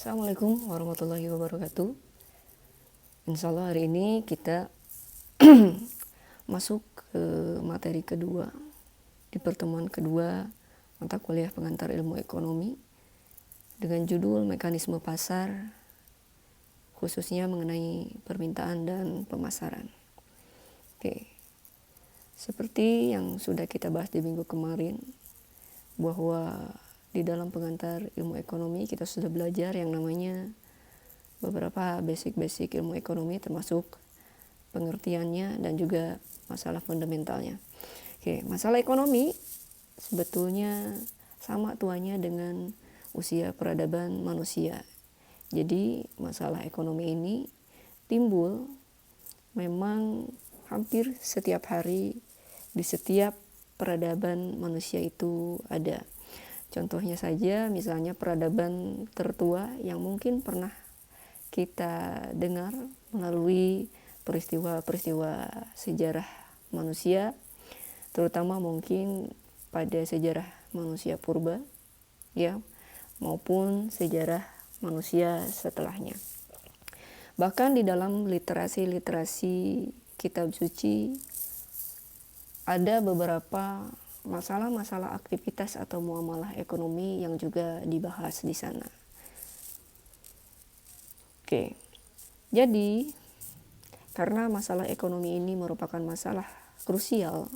Assalamualaikum warahmatullahi wabarakatuh. Insya Allah hari ini kita masuk ke materi kedua di pertemuan kedua mata kuliah pengantar ilmu ekonomi dengan judul mekanisme pasar, khususnya mengenai permintaan dan pemasaran. Oke, seperti yang sudah kita bahas di minggu kemarin, bahwa di dalam pengantar ilmu ekonomi kita sudah belajar yang namanya beberapa basic ilmu ekonomi, termasuk pengertiannya dan juga masalah fundamentalnya. Oke, masalah ekonomi sebetulnya sama tuanya dengan usia peradaban manusia. Jadi masalah ekonomi ini timbul memang hampir setiap hari di setiap peradaban manusia itu ada. Contohnya saja misalnya peradaban tertua yang mungkin pernah kita dengar melalui peristiwa-peristiwa sejarah manusia, terutama mungkin pada sejarah manusia purba, ya, maupun sejarah manusia setelahnya. Bahkan di dalam literasi kitab suci ada beberapa masalah-masalah aktivitas atau muamalah ekonomi yang juga dibahas di sana. Oke, jadi karena masalah ekonomi ini merupakan masalah krusial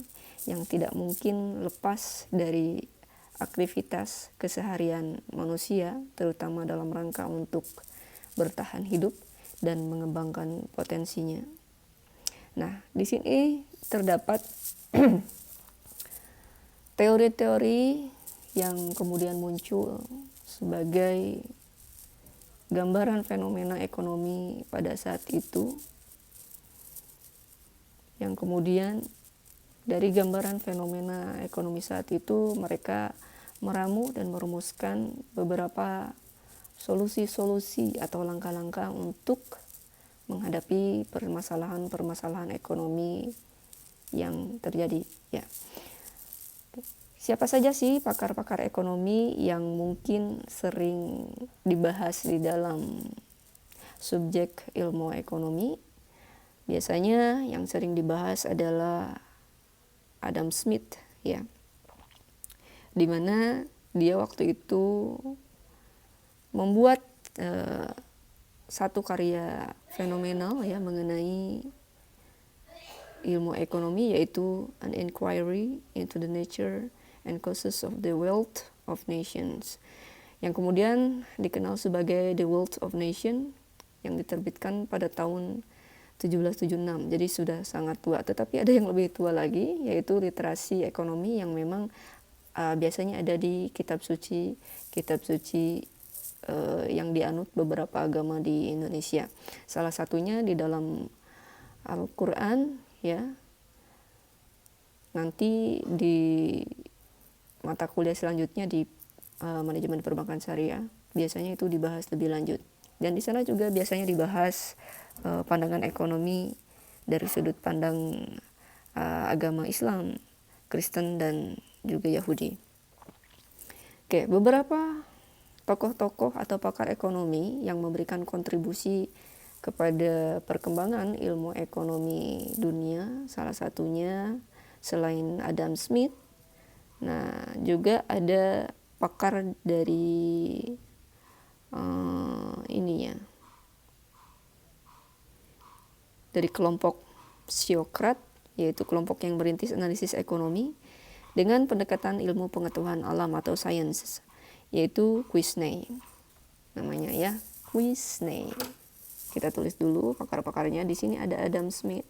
yang tidak mungkin lepas dari aktivitas keseharian manusia, terutama dalam rangka untuk bertahan hidup dan mengembangkan potensinya. Nah, di sini terdapat teori-teori yang kemudian muncul sebagai gambaran fenomena ekonomi pada saat itu, yang kemudian dari gambaran fenomena ekonomi saat itu mereka meramu dan merumuskan beberapa solusi-solusi atau langkah-langkah untuk menghadapi permasalahan-permasalahan ekonomi yang terjadi, ya. Siapa saja sih pakar-pakar ekonomi yang mungkin sering dibahas di dalam subjek ilmu ekonomi? Biasanya yang sering dibahas adalah Adam Smith, ya, dimana dia waktu itu membuat satu karya fenomenal, ya, mengenai ilmu ekonomi, yaitu An Inquiry into the Nature and Causes of the Wealth of Nations, yang kemudian dikenal sebagai The Wealth of Nation, yang diterbitkan pada tahun 1776. Jadi sudah sangat tua. Tetapi ada yang lebih tua lagi, yaitu Literasi Ekonomi, yang memang biasanya ada di kitab suci yang dianut beberapa agama di Indonesia. Salah satunya di dalam Al-Quran, ya. Nanti di mata kuliah selanjutnya di manajemen perbankan syariah biasanya itu dibahas lebih lanjut, dan di sana juga biasanya dibahas pandangan ekonomi dari sudut pandang agama Islam, Kristen, dan juga Yahudi. Oke, beberapa tokoh-tokoh atau pakar ekonomi yang memberikan kontribusi kepada perkembangan ilmu ekonomi dunia, salah satunya selain Adam Smith, nah juga ada pakar dari dari kelompok Socrates, yaitu kelompok yang merintis analisis ekonomi dengan pendekatan ilmu pengetahuan alam atau sains, yaitu Quesnay namanya, ya, Quesnay. Kita tulis dulu pakar-pakarnya. Di sini ada Adam Smith,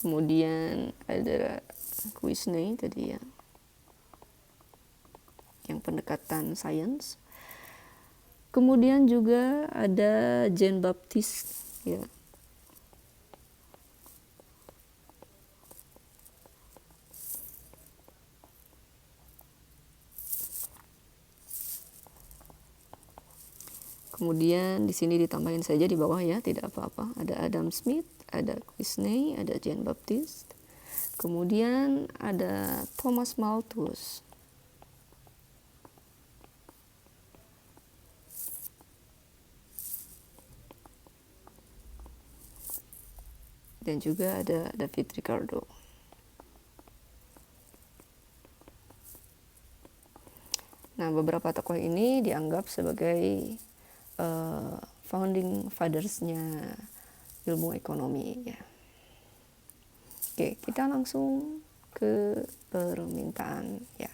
kemudian ada Quesnay tadi, ya, yang pendekatan sains. Kemudian juga ada Jean Baptiste, ya. Kemudian di sini ditambahin saja di bawah, ya, tidak apa-apa. Ada Adam Smith, ada Quesnay, ada Jean Baptiste. Kemudian ada Thomas Malthus. dan juga ada David Ricardo. Nah, beberapa tokoh ini dianggap sebagai founding fathers-nya ilmu ekonomi ya. Oke, kita langsung ke permintaan ya.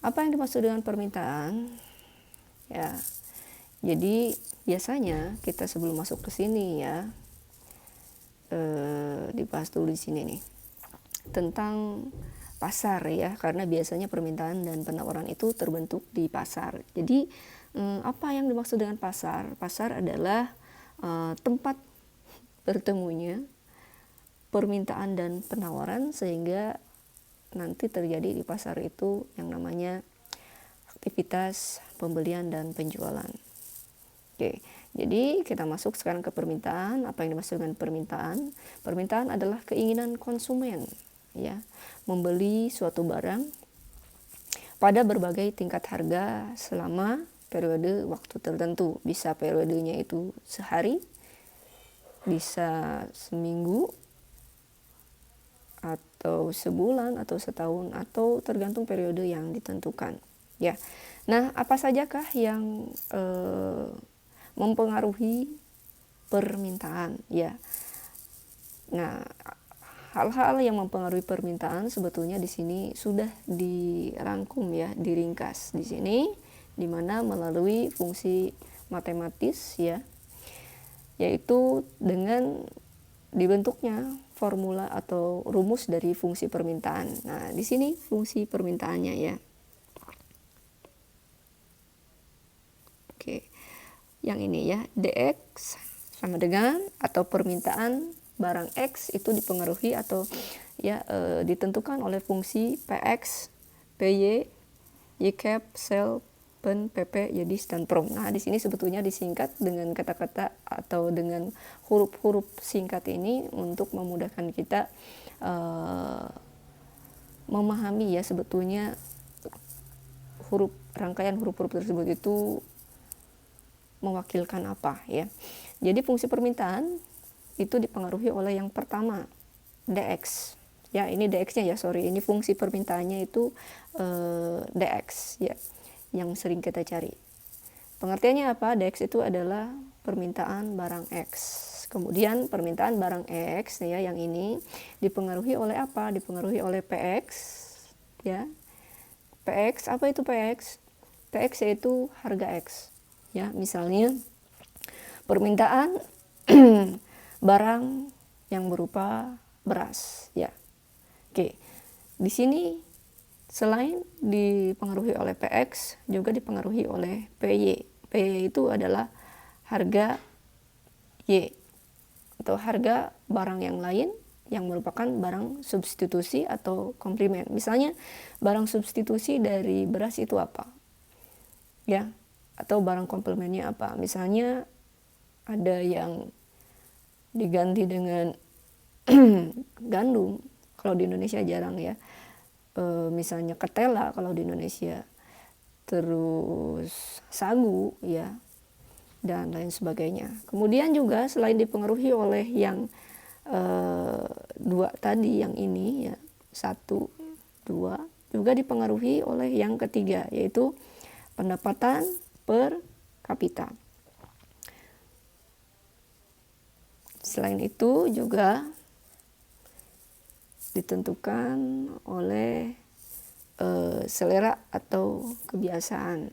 Apa yang dimaksud dengan permintaan? Ya. Jadi biasanya kita sebelum masuk ke sini ya, dibahas dulu di sini nih tentang pasar ya, karena biasanya permintaan dan penawaran itu terbentuk di pasar. Jadi apa yang dimaksud dengan pasar? Pasar adalah tempat bertemunya permintaan dan penawaran, sehingga nanti terjadi di pasar itu yang namanya aktivitas pembelian dan penjualan. Oke, jadi kita masuk sekarang ke permintaan. Apa yang dimaksud dengan permintaan? Permintaan adalah keinginan konsumen ya membeli suatu barang pada berbagai tingkat harga selama periode waktu tertentu. Bisa periodenya itu sehari, bisa seminggu, atau sebulan, atau setahun, atau tergantung periode yang ditentukan ya. Nah, apa sajakah yang mempengaruhi permintaan ya? Nah, hal-hal yang mempengaruhi permintaan sebetulnya di sini sudah dirangkum ya, diringkas di sini, di mana melalui fungsi matematis ya, yaitu dengan dibentuknya formula atau rumus dari fungsi permintaan. Nah, di sini fungsi permintaannya ya. Oke. Yang ini ya, dx sama dengan atau permintaan barang X itu dipengaruhi atau ya ditentukan oleh fungsi Px, Py, Y-cap, sel, pen, pp, jadi stand prom. Nah, di sini sebetulnya disingkat dengan kata-kata atau dengan huruf-huruf singkat ini untuk memudahkan kita memahami ya sebetulnya rangkaian huruf-huruf tersebut itu mewakilkan apa ya. Jadi fungsi permintaan itu dipengaruhi oleh yang pertama, dx. Ya, ini dx-nya ya, sorry. Ini fungsi permintaannya itu dx ya, yang sering kita cari. Pengertiannya apa? Dx itu adalah permintaan barang X. Kemudian permintaan barang X ya, yang ini dipengaruhi oleh apa? Dipengaruhi oleh Px ya. Px, apa itu Px? Px yaitu harga X. Ya, misalnya permintaan barang yang berupa beras ya. Oke. Di sini selain dipengaruhi oleh Px, juga dipengaruhi oleh Py. Py itu adalah harga Y atau harga barang yang lain yang merupakan barang substitusi atau komplement. Misalnya barang substitusi dari beras itu apa? Ya, atau barang komplementnya apa? Misalnya ada yang diganti dengan gandum, kalau di Indonesia jarang ya. Misalnya ketela kalau di Indonesia, terus sagu ya, dan lain sebagainya. Kemudian juga selain dipengaruhi oleh yang dua tadi, yang ini ya, 1, 2, juga dipengaruhi oleh yang ketiga, yaitu pendapatan per kapita. Selain itu juga ditentukan oleh selera atau kebiasaan.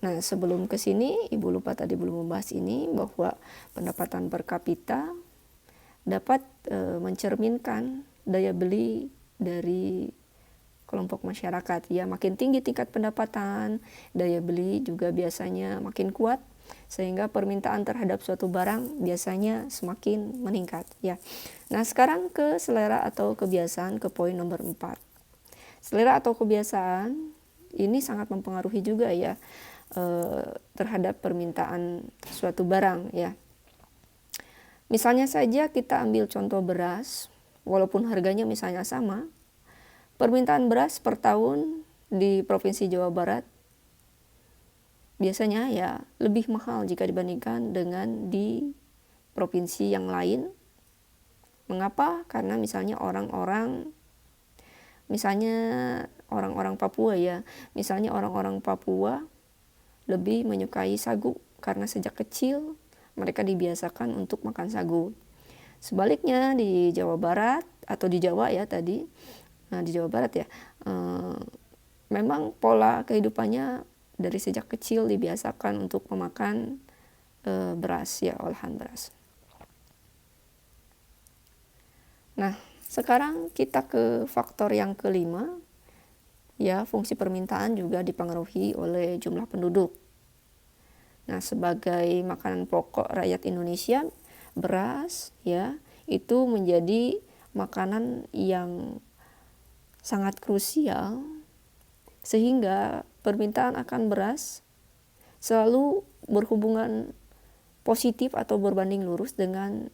Nah, sebelum ke sini Ibu lupa tadi belum membahas ini, bahwa pendapatan per kapita dapat mencerminkan daya beli dari kelompok masyarakat ya. Makin tinggi tingkat pendapatan, daya beli juga biasanya makin kuat, sehingga permintaan terhadap suatu barang biasanya semakin meningkat ya. Nah, sekarang ke selera atau kebiasaan, ke poin nomor 4. Selera atau kebiasaan ini sangat mempengaruhi juga ya terhadap permintaan suatu barang ya. Misalnya saja kita ambil contoh beras, walaupun harganya misalnya sama, permintaan beras per tahun di Provinsi Jawa Barat biasanya ya lebih mahal jika dibandingkan dengan di provinsi yang lain. Mengapa? Karena misalnya orang-orang Papua ya, misalnya orang-orang Papua lebih menyukai sagu karena sejak kecil mereka dibiasakan untuk makan sagu. Sebaliknya di Jawa Barat atau di Jawa ya tadi, di Jawa Barat ya, memang pola kehidupannya dari sejak kecil dibiasakan untuk memakan beras ya, olahan beras. Nah, sekarang kita ke faktor yang kelima, ya, fungsi permintaan juga dipengaruhi oleh jumlah penduduk. Nah, sebagai makanan pokok rakyat Indonesia, beras ya, itu menjadi makanan yang sangat krusial, sehingga permintaan akan beras selalu berhubungan positif atau berbanding lurus dengan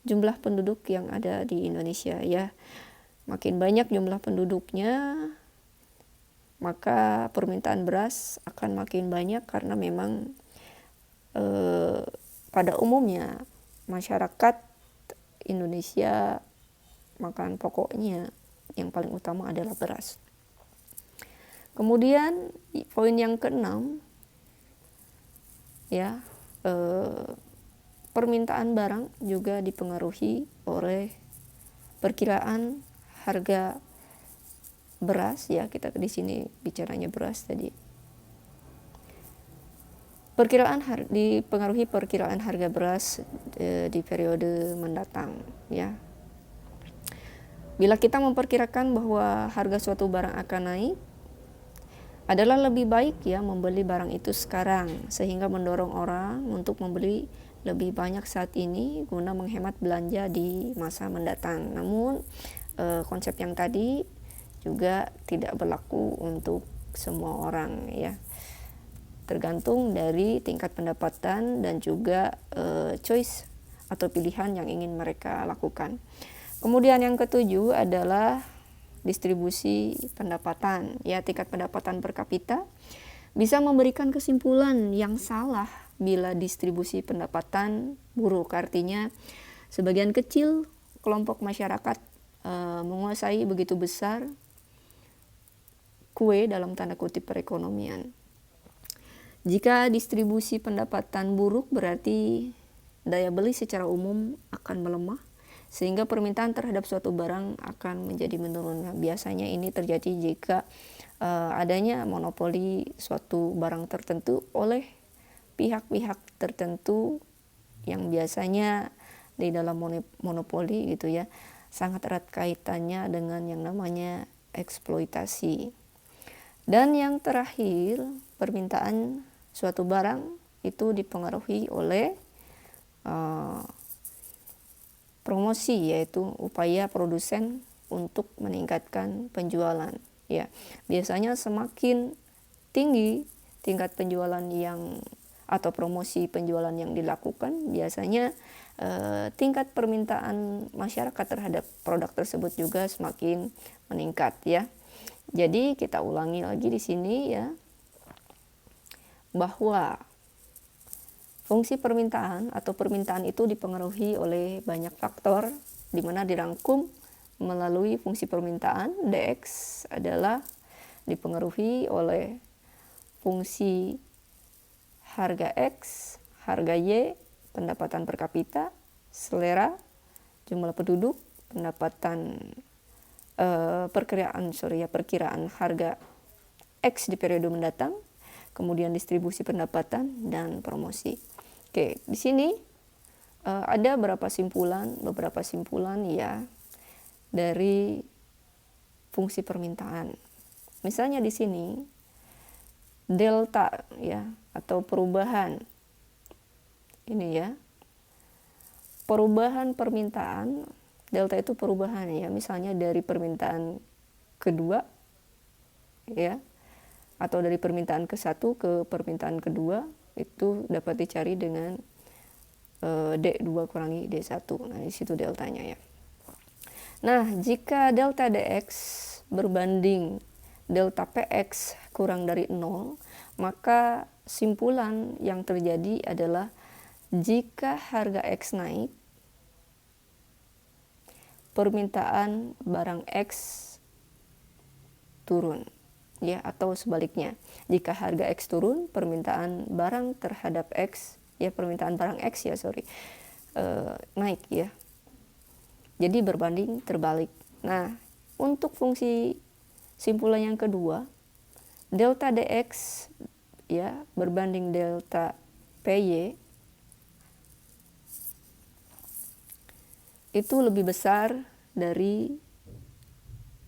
jumlah penduduk yang ada di Indonesia ya. Makin banyak jumlah penduduknya, maka permintaan beras akan makin banyak karena memang pada umumnya masyarakat Indonesia makanan pokoknya yang paling utama adalah beras. Kemudian poin yang keenam ya, permintaan barang juga dipengaruhi oleh perkiraan harga beras ya, kita di sini bicaranya beras tadi. Dipengaruhi perkiraan harga beras di periode mendatang ya. Bila kita memperkirakan bahwa harga suatu barang akan naik, adalah lebih baik ya membeli barang itu sekarang, sehingga mendorong orang untuk membeli lebih banyak saat ini guna menghemat belanja di masa mendatang. Namun konsep yang tadi juga tidak berlaku untuk semua orang ya, tergantung dari tingkat pendapatan dan juga choice atau pilihan yang ingin mereka lakukan. Kemudian yang ketujuh adalah distribusi pendapatan ya, tingkat pendapatan per kapita bisa memberikan kesimpulan yang salah bila distribusi pendapatan buruk. Artinya sebagian kecil kelompok masyarakat menguasai begitu besar kue dalam tanda kutip perekonomian. Jika distribusi pendapatan buruk, berarti daya beli secara umum akan melemah, sehingga permintaan terhadap suatu barang akan menjadi menurun. Nah, biasanya ini terjadi jika adanya monopoli suatu barang tertentu oleh pihak-pihak tertentu yang biasanya di dalam monopoli gitu ya, sangat erat kaitannya dengan yang namanya eksploitasi. Dan yang terakhir, permintaan suatu barang itu dipengaruhi oleh promosi, yaitu upaya produsen untuk meningkatkan penjualan ya. Biasanya semakin tinggi tingkat penjualan yang atau promosi penjualan yang dilakukan, biasanya tingkat permintaan masyarakat terhadap produk tersebut juga semakin meningkat ya. Jadi kita ulangi lagi di sini ya, bahwa fungsi permintaan atau permintaan itu dipengaruhi oleh banyak faktor, di mana dirangkum melalui fungsi permintaan. Dx adalah dipengaruhi oleh fungsi harga X, harga Y, pendapatan per kapita, selera, jumlah penduduk, pendapatan perkiraan harga X di periode mendatang, kemudian distribusi pendapatan dan promosi. Oke, di sini ada beberapa simpulan ya dari fungsi permintaan. Misalnya di sini delta ya, atau perubahan ini ya, perubahan permintaan. Delta itu perubahan ya, misalnya dari permintaan kedua ya, atau dari permintaan ke satu ke permintaan kedua, itu dapat dicari dengan D2 kurangi D1. Nah, di situ deltanya ya. Nah, jika delta Dx berbanding delta Px kurang dari 0, maka simpulan yang terjadi adalah jika harga X naik, permintaan barang X turun, ya, atau sebaliknya. Jika harga X turun, permintaan barang terhadap X, ya, permintaan barang X ya, naik, ya. Jadi berbanding terbalik. Nah, untuk fungsi simpulan yang kedua, delta dx, ya, berbanding delta py itu lebih besar dari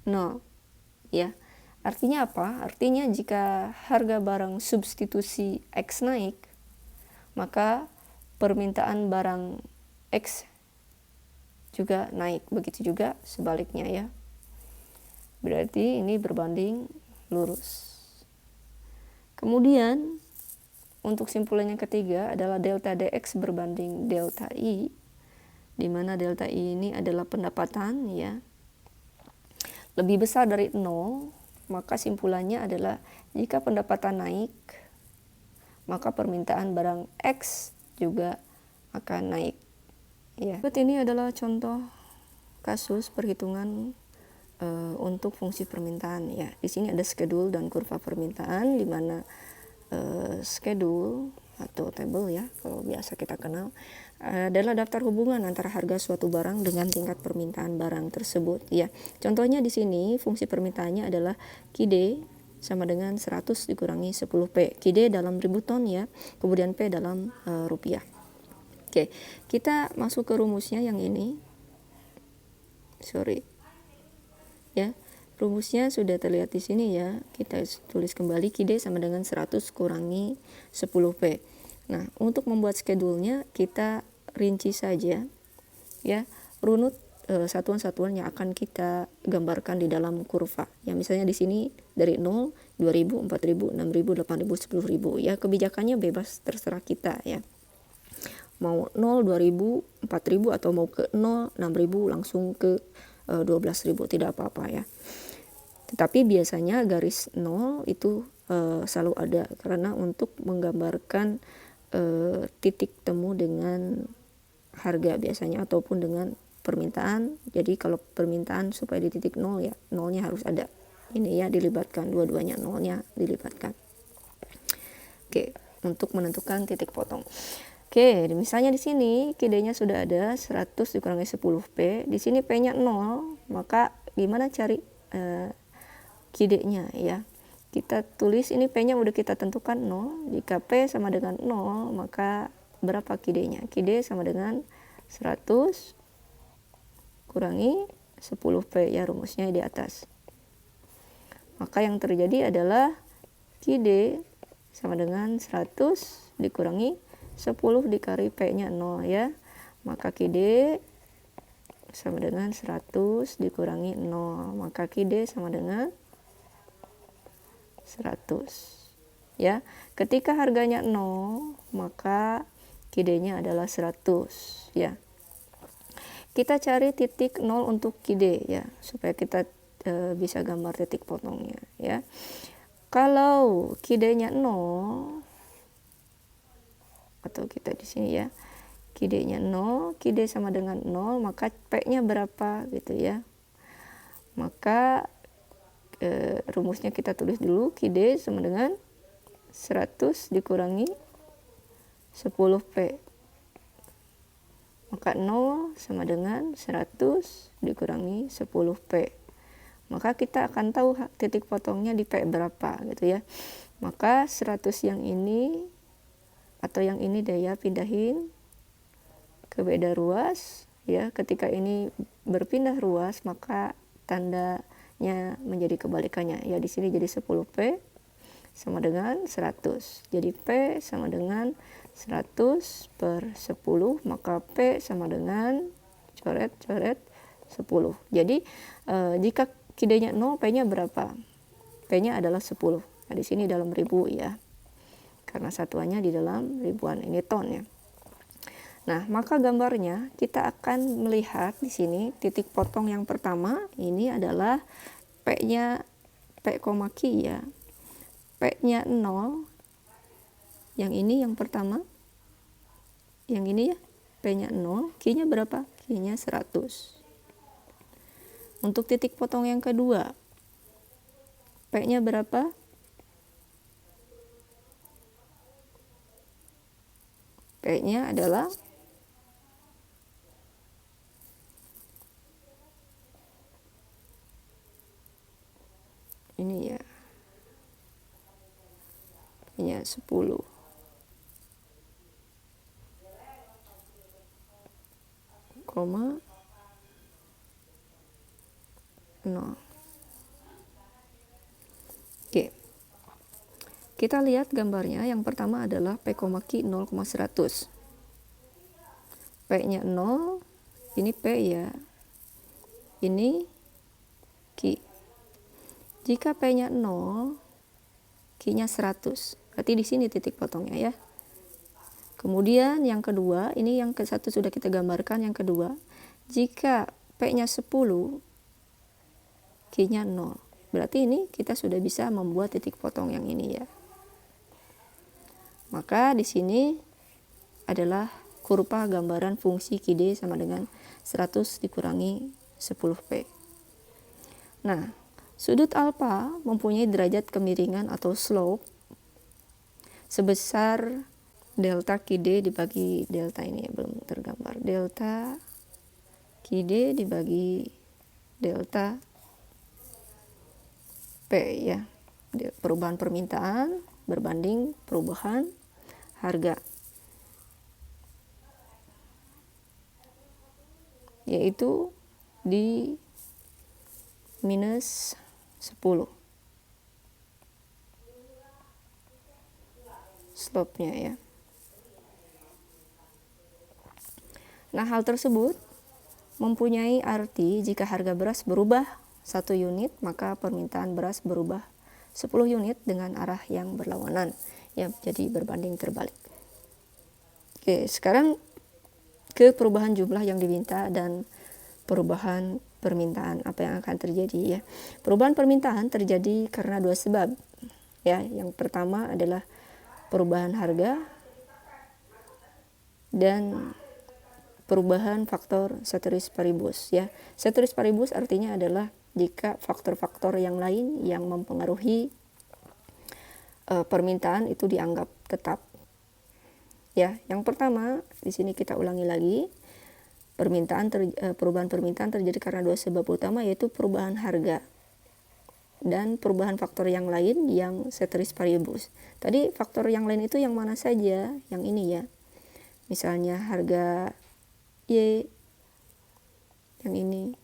0, ya. Artinya apa? Artinya jika harga barang substitusi X naik, maka permintaan barang X juga naik. Begitu juga sebaliknya, ya. Berarti ini berbanding lurus. Kemudian untuk simpulan yang ketiga adalah delta dx berbanding delta i, di mana delta i ini adalah pendapatan, ya, lebih besar dari 0, maka simpulannya adalah jika pendapatan naik, maka permintaan barang X juga akan naik, ya. Ini adalah contoh kasus perhitungan untuk fungsi permintaan, ya. Di sini ada schedule dan kurva permintaan, di mana schedule atau table, ya, kalau biasa kita kenal, adalah daftar hubungan antara harga suatu barang dengan tingkat permintaan barang tersebut, ya. Contohnya di sini fungsi permintaannya adalah QD sama dengan 100 dikurangi 10P. QD dalam ribu ton, ya, kemudian P dalam rupiah. Oke, kita masuk ke rumusnya yang ini. Ya, rumusnya sudah terlihat di sini, ya. Kita tulis kembali QD sama dengan 100 kurangi 10P. Nah, untuk membuat schedule-nya kita rinci saja, ya, runut satuan-satuan yang akan kita gambarkan di dalam kurva. Ya, misalnya di sini dari 0, 2000, 4000, 6000, 8000, 10000, ya. Kebijakannya bebas, terserah kita, ya. Mau 0, 2000, 4000, atau mau ke 0, 6000 langsung ke 12.000, tidak apa-apa, ya. Tetapi biasanya garis 0 itu selalu ada, karena untuk menggambarkan titik temu dengan harga biasanya, ataupun dengan permintaan. Jadi kalau permintaan supaya di titik 0, ya, 0-nya harus ada. Ini, ya, dilibatkan, dua-duanya 0-nya dilibatkan. Oke, untuk menentukan titik potong. Oke, misalnya di sini QD-nya sudah ada 100 dikurangi 10P. Di sini P-nya 0, maka gimana cari QD-nya, ya? Kita tulis ini P-nya udah kita tentukan 0. Jika P sama dengan 0, maka berapa QD-nya? QD sama dengan 100 kurangi 10P, ya, rumusnya di atas. Maka yang terjadi adalah QD sama dengan 100 dikurangi 10 dikali P-nya 0, ya. Maka QD sama dengan 100 dikurangi 0. Maka QD sama dengan 100. Ya. Ketika harganya 0, maka QD-nya adalah 100, ya. Kita cari titik 0 untuk QD, ya, supaya kita bisa gambar titik potongnya, ya. Kalau QD-nya 0, atau kita di sini, ya, QD-nya 0, QD sama dengan 0, maka P-nya berapa, gitu, ya. Maka rumusnya kita tulis dulu, QD sama dengan 100 dikurangi 10P. Maka 0 sama dengan 100 dikurangi 10P. Maka kita akan tahu titik potongnya di P berapa, gitu, ya. Maka 100 yang ini atau yang ini deh, ya, pindahin ke beda ruas, ya. Ketika ini berpindah ruas, maka tandanya menjadi kebalikannya, ya. Di sini jadi 10P sama dengan 100. Jadi P sama dengan 100 per 10, maka P sama dengan coret-coret 10. Jadi jika QD-nya 0, P-nya berapa? P-nya adalah 10. Nah, di sini dalam ribu, ya. Karena satuannya di dalam ribuan, ini ton, ya. Nah, maka gambarnya kita akan melihat di sini titik potong yang pertama ini adalah P-nya P, Q, ya. P-nya 0. Yang ini yang pertama. yang ini ya, P-nya 0, Q-nya berapa? Q-nya 100. Untuk titik potong yang kedua, P-nya berapa? P-nya adalah ini ya, P-nya 10. Koma 0. Oke. Kita lihat gambarnya. Yang pertama adalah P, Q 0,100. P-nya 0, ini P ya. Ini Q. Jika P-nya 0, Q-nya 100. Berarti di sini titik potongnya ya. Kemudian yang kedua, ini yang ke satu sudah kita gambarkan. Yang kedua, jika P-nya 10, Q-nya 0. Berarti ini kita sudah bisa membuat titik potong yang ini ya. Maka di sini adalah kurva gambaran fungsi QD sama dengan 100 dikurangi 10P. Nah, sudut alfa mempunyai derajat kemiringan atau slope sebesar delta QD dibagi delta ini ya, belum tergambar. Delta QD dibagi delta P ya. Perubahan permintaan berbanding perubahan harga. Yaitu di minus 10. Slope-nya ya. Nah, hal tersebut mempunyai arti jika harga beras berubah 1 unit, maka permintaan beras berubah 10 unit dengan arah yang berlawanan. Ya, jadi berbanding terbalik. Oke, sekarang ke perubahan jumlah yang diminta dan perubahan permintaan. Apa yang akan terjadi ya? Perubahan permintaan terjadi karena dua sebab. Ya, yang pertama adalah perubahan harga dan perubahan faktor ceteris paribus ya. Ceteris paribus artinya adalah jika faktor-faktor yang lain yang mempengaruhi permintaan itu dianggap tetap. Ya, yang pertama di sini kita ulangi lagi. Perubahan permintaan terjadi karena dua sebab utama, yaitu perubahan harga dan perubahan faktor yang lain yang ceteris paribus. Tadi faktor yang lain itu yang mana saja? Yang ini ya. Misalnya harga Y, yang ini.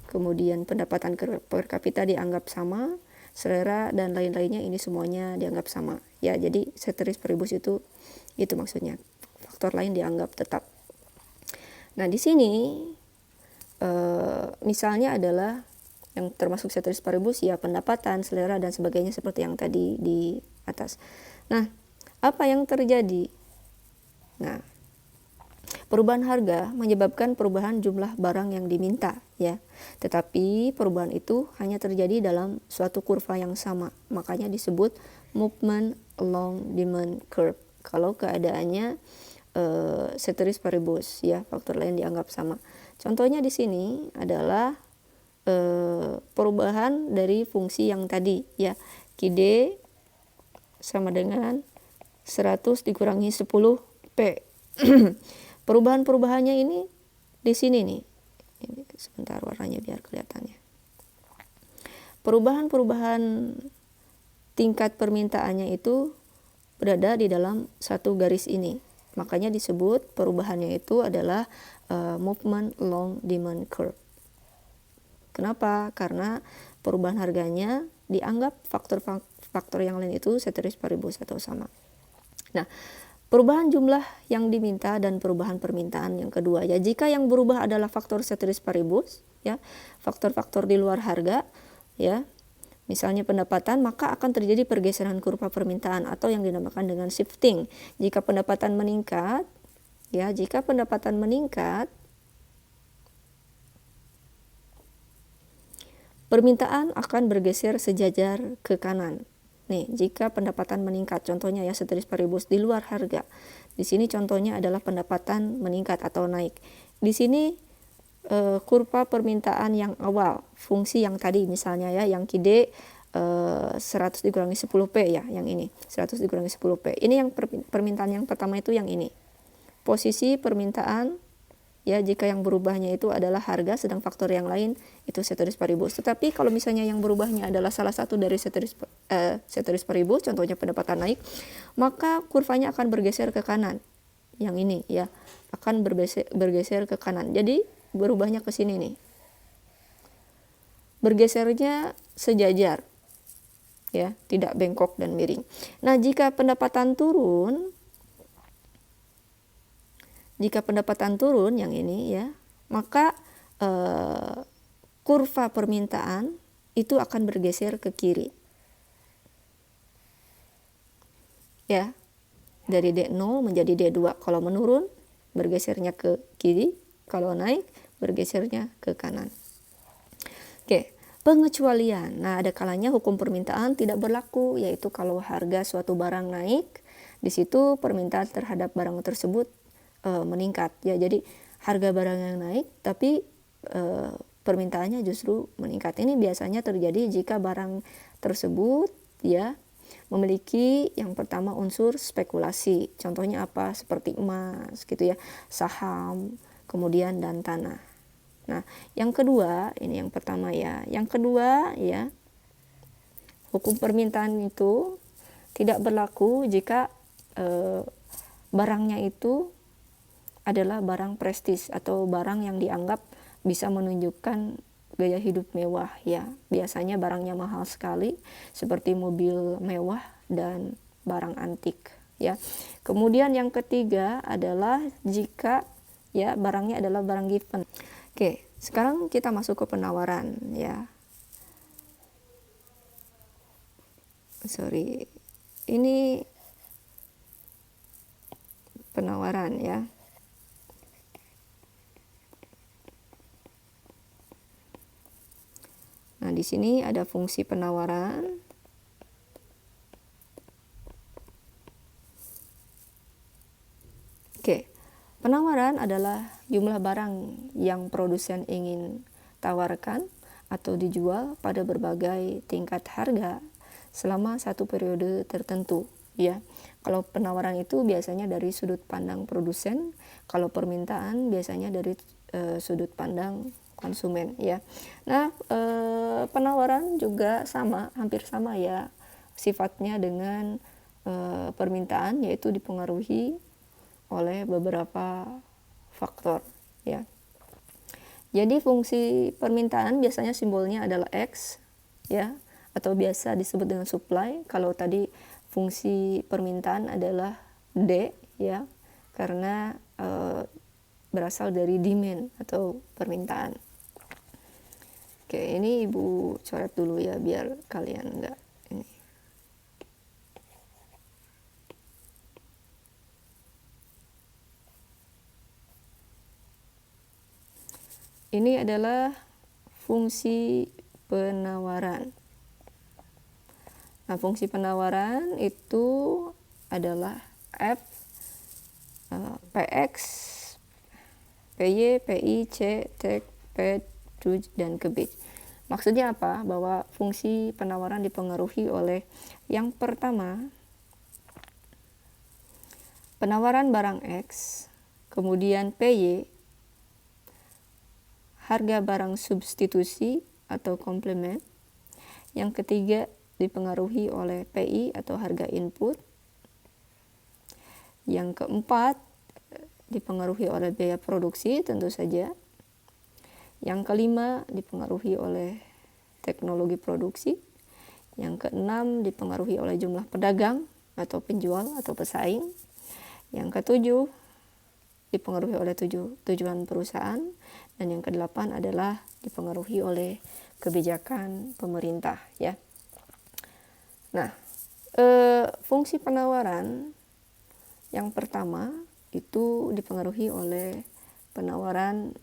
Kemudian pendapatan per kapita dianggap sama, selera dan lain-lainnya ini semuanya dianggap sama. Ya, jadi ceteris paribus itu maksudnya. Faktor lain dianggap tetap. Nah, di sini misalnya adalah yang termasuk ceteris paribus ya pendapatan, selera dan sebagainya seperti yang tadi di atas. Nah, apa yang terjadi? Nah, perubahan harga menyebabkan perubahan jumlah barang yang diminta ya. Tetapi perubahan itu hanya terjadi dalam suatu kurva yang sama. Makanya disebut movement along demand curve. Kalau keadaannya ceteris paribus ya, faktor lain dianggap sama. Contohnya di sini adalah perubahan dari fungsi yang tadi ya. QD sama dengan 100 dikurangi 10P. Perubahan-perubahannya ini di sini nih. Ini sebentar warnanya biar kelihatannya. Perubahan-perubahan tingkat permintaannya itu berada di dalam satu garis ini. Makanya disebut perubahannya itu adalah movement along demand curve. Kenapa? Karena perubahan harganya dianggap faktor-faktor yang lain itu ceteris paribus atau sama. Nah, perubahan jumlah yang diminta dan perubahan permintaan yang kedua ya. Jika yang berubah adalah faktor ceteris paribus ya, faktor-faktor di luar harga ya. Misalnya pendapatan, maka akan terjadi pergeseran kurva permintaan atau yang dinamakan dengan shifting. Jika pendapatan meningkat ya, permintaan akan bergeser sejajar ke kanan. Nih, jika pendapatan meningkat, contohnya ya ceteris paribus di luar harga. Di sini contohnya adalah pendapatan meningkat atau naik. Di sini kurva permintaan yang awal, fungsi yang tadi misalnya ya, yang KID 100 dikurangi 10P ya, yang ini 100 dikurangi 10P. Ini yang permintaan yang pertama itu yang ini. Posisi permintaan ya, jika yang berubahnya itu adalah harga, sedang faktor yang lain itu ceteris paribus. Tetapi kalau misalnya yang berubahnya adalah salah satu dari ceteris paribus, contohnya pendapatan naik, maka kurvanya akan bergeser ke kanan. Yang ini ya, akan bergeser ke kanan. Jadi berubahnya ke sini nih. Bergesernya sejajar. Ya, tidak bengkok dan miring. Nah, jika pendapatan turun yang ini ya, maka kurva permintaan itu akan bergeser ke kiri. Ya, dari D0 menjadi D2. Kalau menurun, bergesernya ke kiri. Kalau naik, bergesernya ke kanan. Oke, pengecualian. Nah, ada kalanya hukum permintaan tidak berlaku, yaitu kalau harga suatu barang naik, di situ permintaan terhadap barang tersebut meningkat ya. Jadi harga barang yang naik tapi permintaannya justru meningkat. Ini biasanya terjadi jika barang tersebut ya memiliki yang pertama unsur spekulasi. Contohnya apa? Seperti emas gitu ya, saham, kemudian dan tanah. Nah, yang kedua, ini yang pertama ya. Yang kedua ya, hukum permintaan itu tidak berlaku jika barangnya itu adalah barang prestis atau barang yang dianggap bisa menunjukkan gaya hidup mewah ya. Biasanya barangnya mahal sekali seperti mobil mewah dan barang antik ya. Kemudian yang ketiga adalah jika ya barangnya adalah barang given. Oke, sekarang kita masuk ke penawaran ya. Ini penawaran ya. Nah, di sini ada fungsi penawaran. Oke, penawaran adalah jumlah barang yang produsen ingin tawarkan atau dijual pada berbagai tingkat harga selama satu periode tertentu ya. Kalau penawaran itu biasanya dari sudut pandang produsen, kalau permintaan biasanya dari sudut pandang konsumen ya. Nah, penawaran juga hampir sama ya sifatnya dengan permintaan, yaitu dipengaruhi oleh beberapa faktor ya. Jadi fungsi permintaan biasanya simbolnya adalah X ya, atau biasa disebut dengan supply. Kalau tadi fungsi permintaan adalah D ya, karena berasal dari demand atau permintaan. Oke, ini Ibu coret dulu ya biar kalian enggak ini. Ini adalah fungsi penawaran. Nah, fungsi penawaran itu adalah F, PX, PY, PI, C, T, P, dan ke B. Maksudnya apa? Bahwa fungsi penawaran dipengaruhi oleh yang pertama, penawaran barang X, kemudian PY, harga barang substitusi atau komplement. Yang ketiga, dipengaruhi oleh PI atau harga input. Yang keempat, dipengaruhi oleh biaya produksi tentu saja. Yang kelima, dipengaruhi oleh teknologi produksi. Yang keenam, dipengaruhi oleh jumlah pedagang atau penjual atau pesaing. Yang ketujuh, dipengaruhi oleh tujuan perusahaan. Dan yang kedelapan adalah dipengaruhi oleh kebijakan pemerintah ya. Nah, fungsi penawaran yang pertama itu dipengaruhi oleh penawaran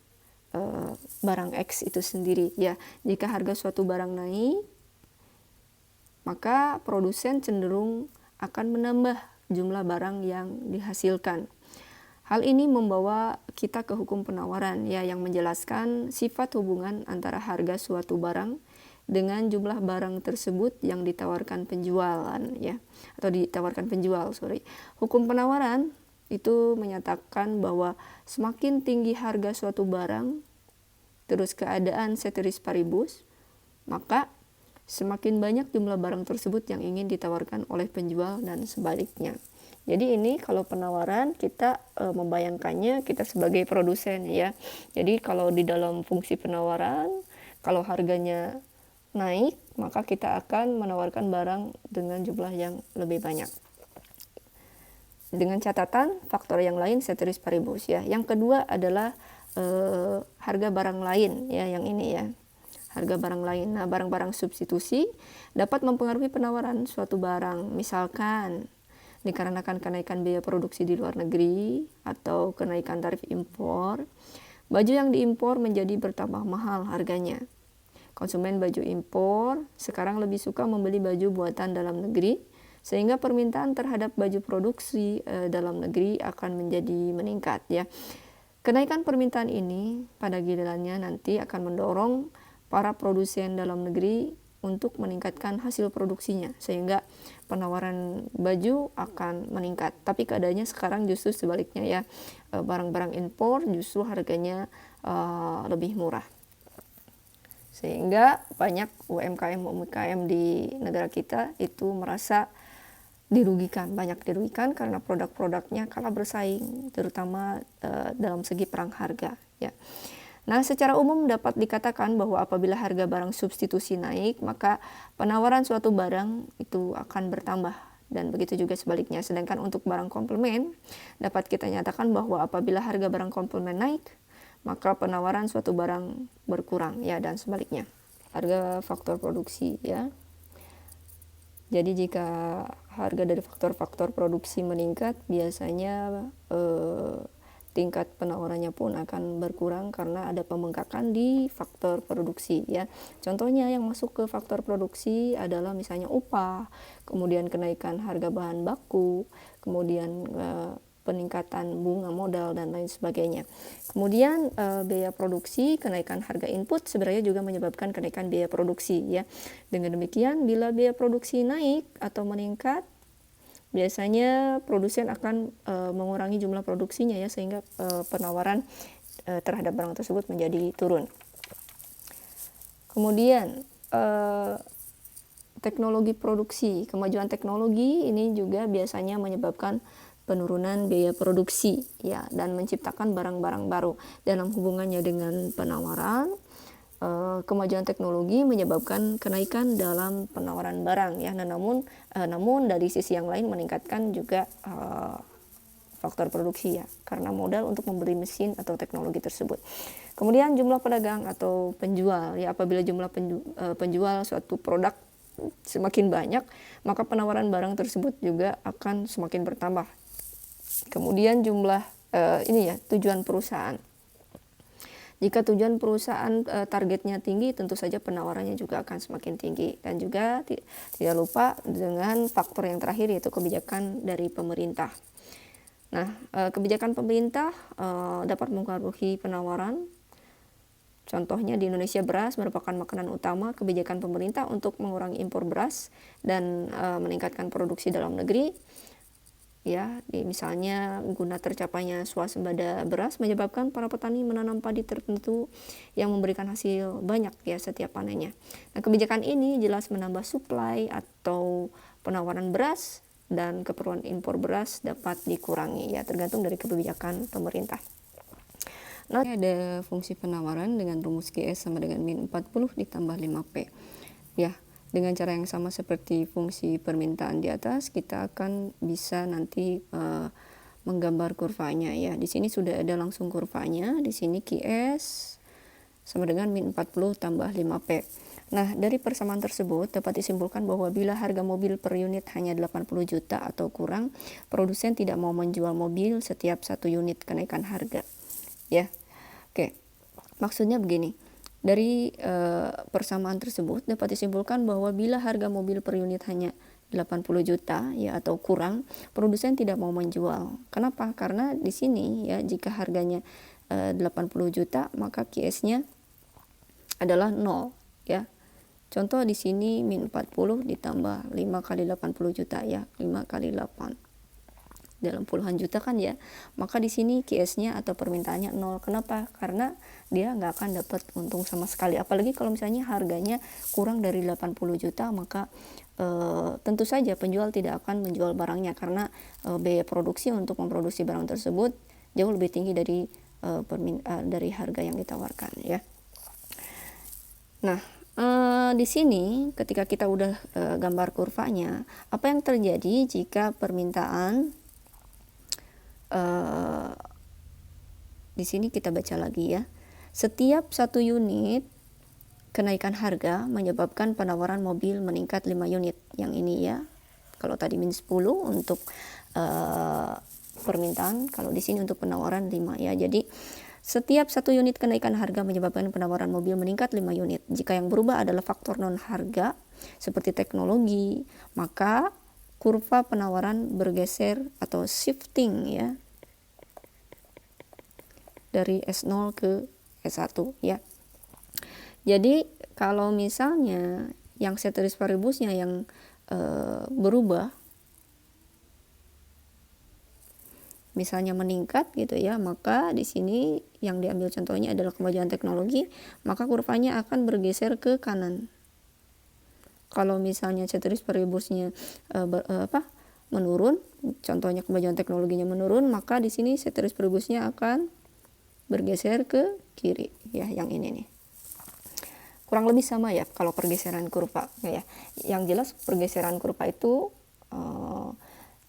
barang X itu sendiri ya. Jika harga suatu barang naik, maka produsen cenderung akan menambah jumlah barang yang dihasilkan. Hal ini membawa kita ke hukum penawaran ya, yang menjelaskan sifat hubungan antara harga suatu barang dengan jumlah barang tersebut yang ditawarkan penjualan ya, atau ditawarkan penjual. Hukum penawaran itu menyatakan bahwa semakin tinggi harga suatu barang, terus keadaan ceteris paribus, maka semakin banyak jumlah barang tersebut yang ingin ditawarkan oleh penjual dan sebaliknya. Jadi ini kalau penawaran kita membayangkannya kita sebagai produsen ya. Jadi kalau di dalam fungsi penawaran, kalau harganya naik, maka kita akan menawarkan barang dengan jumlah yang lebih banyak. Dengan catatan faktor yang lain ceteris paribus ya. Yang kedua adalah harga barang lain ya, yang ini ya. Harga barang lain. Nah, barang-barang substitusi dapat mempengaruhi penawaran suatu barang. Misalkan dikarenakan kenaikan biaya produksi di luar negeri atau kenaikan tarif impor, baju yang diimpor menjadi bertambah mahal harganya. Konsumen baju impor sekarang lebih suka membeli baju buatan dalam negeri, sehingga permintaan terhadap baju produksi dalam negeri akan menjadi meningkat ya. Kenaikan permintaan ini pada gilirannya nanti akan mendorong para produsen dalam negeri untuk meningkatkan hasil produksinya, sehingga penawaran baju akan meningkat. Tapi keadaannya sekarang justru sebaliknya ya, barang-barang impor justru harganya lebih murah, sehingga banyak UMKM di negara kita itu merasa banyak dirugikan karena produk-produknya kalah bersaing, terutama dalam segi perang harga ya. Nah, secara umum dapat dikatakan bahwa apabila harga barang substitusi naik, maka penawaran suatu barang itu akan bertambah, dan begitu juga sebaliknya. Sedangkan untuk barang komplement, dapat kita nyatakan bahwa apabila harga barang komplement naik, maka penawaran suatu barang berkurang ya, dan sebaliknya. Harga faktor produksi ya. Jadi jika harga dari faktor-faktor produksi meningkat, biasanya tingkat penawarannya pun akan berkurang karena ada pembengkakan di faktor produksi ya. Contohnya yang masuk ke faktor produksi adalah misalnya upah, kemudian kenaikan harga bahan baku, kemudian peningkatan bunga modal dan lain sebagainya. Kemudian biaya produksi, kenaikan harga input sebenarnya juga menyebabkan kenaikan biaya produksi ya. Dengan demikian, bila biaya produksi naik atau meningkat, biasanya produsen akan mengurangi jumlah produksinya ya, sehingga penawaran terhadap barang tersebut menjadi turun. Kemudian teknologi produksi, kemajuan teknologi ini juga biasanya menyebabkan penurunan biaya produksi ya, dan menciptakan barang-barang baru. Dalam hubungannya dengan penawaran, kemajuan teknologi menyebabkan kenaikan dalam penawaran barang ya. Namun dari sisi yang lain meningkatkan juga faktor produksi ya, karena modal untuk membeli mesin atau teknologi tersebut. Kemudian jumlah pedagang atau penjual ya, apabila jumlah penjual suatu produk semakin banyak, maka penawaran barang tersebut juga akan semakin bertambah. Kemudian jumlah tujuan perusahaan. Jika tujuan perusahaan targetnya tinggi, tentu saja penawarannya juga akan semakin tinggi. Dan juga tidak lupa dengan faktor yang terakhir, yaitu kebijakan dari pemerintah. Nah, kebijakan pemerintah dapat mempengaruhi penawaran. Contohnya di Indonesia, beras merupakan makanan utama. Kebijakan pemerintah untuk mengurangi impor beras dan meningkatkan produksi dalam negeri ya, misalnya guna tercapainya swasembada beras menyebabkan para petani menanam padi tertentu yang memberikan hasil banyak ya setiap panennya. Nah, kebijakan ini jelas menambah suplai atau penawaran beras, dan keperluan impor beras dapat dikurangi ya, tergantung dari kebijakan pemerintah. Nah, ada fungsi penawaran dengan rumus GS sama dengan min 40 ditambah 5P ya. Dengan cara yang sama seperti fungsi permintaan di atas, kita akan bisa nanti menggambar kurvanya ya. Di sini sudah ada langsung kurvanya. Di sini QS sama dengan min 40 tambah 5P. Nah, dari persamaan tersebut dapat disimpulkan bahwa bila harga mobil per unit hanya 80 juta atau kurang, produsen tidak mau menjual mobil setiap 1 unit kenaikan harga. Ya. Oke. Maksudnya begini. Dari persamaan tersebut dapat disimpulkan bahwa bila harga mobil per unit hanya 80 juta ya atau kurang, produsen tidak mau menjual. Kenapa? Karena di sini ya jika harganya 80 juta maka QS-nya adalah 0 ya. Contoh di sini min 40 ditambah 5 kali 80 juta ya, 5 kali 8 dalam puluhan juta kan ya, maka di sini QS-nya atau permintaannya 0. Kenapa? Karena dia nggak akan dapat untung sama sekali. Apalagi kalau misalnya harganya kurang dari 80 juta, maka tentu saja penjual tidak akan menjual barangnya karena biaya produksi untuk memproduksi barang tersebut jauh lebih tinggi dari dari harga yang ditawarkan ya. Nah, di sini ketika kita udah gambar kurvanya, apa yang terjadi jika permintaan di sini kita baca lagi ya. Setiap 1 unit kenaikan harga menyebabkan penawaran mobil meningkat 5 unit. Yang ini ya. Kalau tadi min 10 untuk permintaan, kalau di sini untuk penawaran 5 ya. Jadi setiap 1 unit kenaikan harga menyebabkan penawaran mobil meningkat 5 unit. Jika yang berubah adalah faktor non harga seperti teknologi, maka kurva penawaran bergeser atau shifting ya dari S0 ke S1 ya. Jadi kalau misalnya yang ceteris paribusnya yang berubah, misalnya meningkat gitu ya, maka di sini yang diambil contohnya adalah kemajuan teknologi, maka kurvanya akan bergeser ke kanan. Kalau misalnya ceteris paribusnya menurun, contohnya kemajuan teknologinya menurun, maka di sini ceteris paribusnya akan bergeser ke kiri ya, yang ini nih. Kurang lebih sama ya kalau pergeseran kurva ya. Yang jelas pergeseran kurva itu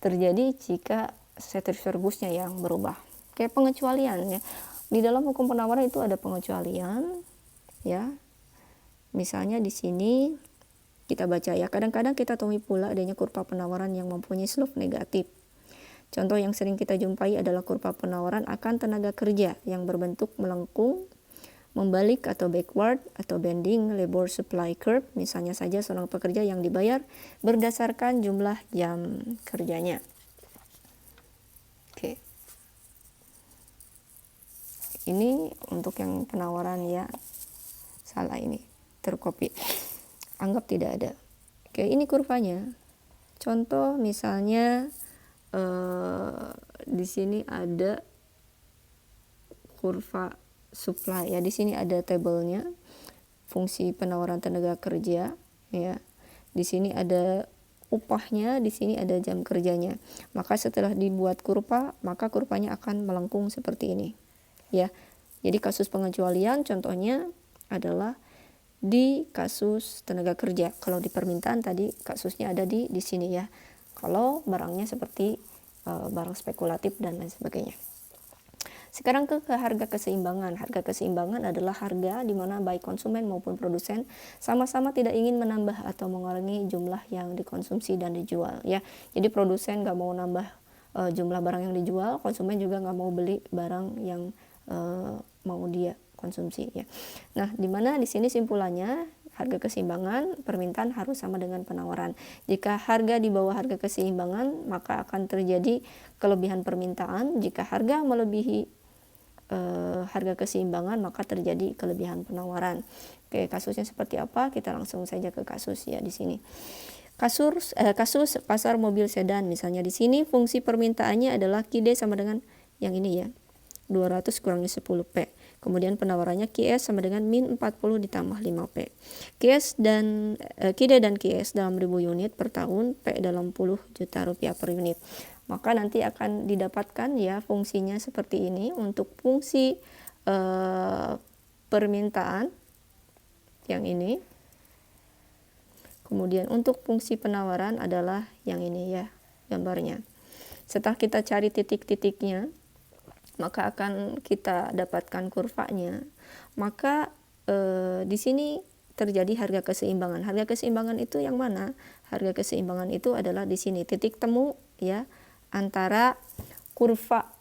terjadi jika ceteris paribusnya yang berubah. Kayak pengecualian ya. Di dalam hukum penawaran itu ada pengecualian ya. Misalnya di sini kita baca ya, kadang-kadang kita temui pula adanya kurva penawaran yang mempunyai slope negatif. Contoh yang sering kita jumpai adalah kurva penawaran akan tenaga kerja yang berbentuk melengkung, membalik atau backward atau bending labor supply curve, misalnya saja seorang pekerja yang dibayar berdasarkan jumlah jam kerjanya. Oke. Ini untuk yang penawaran ya. Salah ini, tercopy. Anggap tidak ada. Oke, ini kurvanya. Contoh misalnya di sini ada kurva supply ya. Di sini ada tabelnya, fungsi penawaran tenaga kerja ya. Di sini ada upahnya, di sini ada jam kerjanya. Maka setelah dibuat kurva, maka kurvanya akan melengkung seperti ini ya. Jadi kasus pengecualian contohnya adalah di kasus tenaga kerja. Kalau di permintaan tadi kasusnya ada di sini ya. Kalau barangnya seperti barang spekulatif dan lain sebagainya. Sekarang ke harga keseimbangan. Harga keseimbangan adalah harga di mana baik konsumen maupun produsen sama-sama tidak ingin menambah atau mengurangi jumlah yang dikonsumsi dan dijual ya. Jadi produsen nggak mau nambah jumlah barang yang dijual, konsumen juga nggak mau beli barang yang mau dia konsumsi ya. Nah, di mana di sini simpulannya harga keseimbangan permintaan harus sama dengan penawaran. Jika harga di bawah harga keseimbangan, maka akan terjadi kelebihan permintaan. Jika harga melebihi harga keseimbangan, maka terjadi kelebihan penawaran. Oke, kasusnya seperti apa? Kita langsung saja ke kasus ya di sini. Kasus pasar mobil sedan misalnya di sini fungsi permintaannya adalah QD sama dengan yang ini ya. 200 kurangi 10P. Kemudian penawarannya QS sama dengan min 40 ditambah 5P. QD dan QS dalam 1000 unit per tahun, P dalam puluh juta rupiah per unit. Maka nanti akan didapatkan ya fungsinya seperti ini. Untuk fungsi permintaan yang ini. Kemudian untuk fungsi penawaran adalah yang ini ya gambarnya. Setelah kita cari titik-titiknya, maka akan kita dapatkan kurvanya. Maka di sini terjadi harga keseimbangan. Harga keseimbangan itu yang mana? Harga keseimbangan itu adalah di sini titik temu ya antara kurva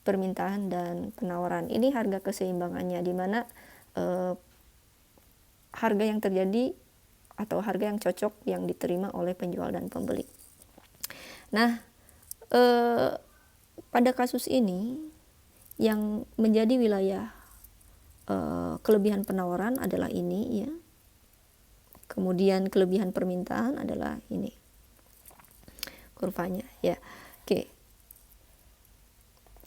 permintaan dan penawaran. Ini harga keseimbangannya di mana harga yang terjadi atau harga yang cocok yang diterima oleh penjual dan pembeli. Nah, pada kasus ini yang menjadi wilayah kelebihan penawaran adalah ini ya. Kemudian kelebihan permintaan adalah ini kurvanya ya. Oke.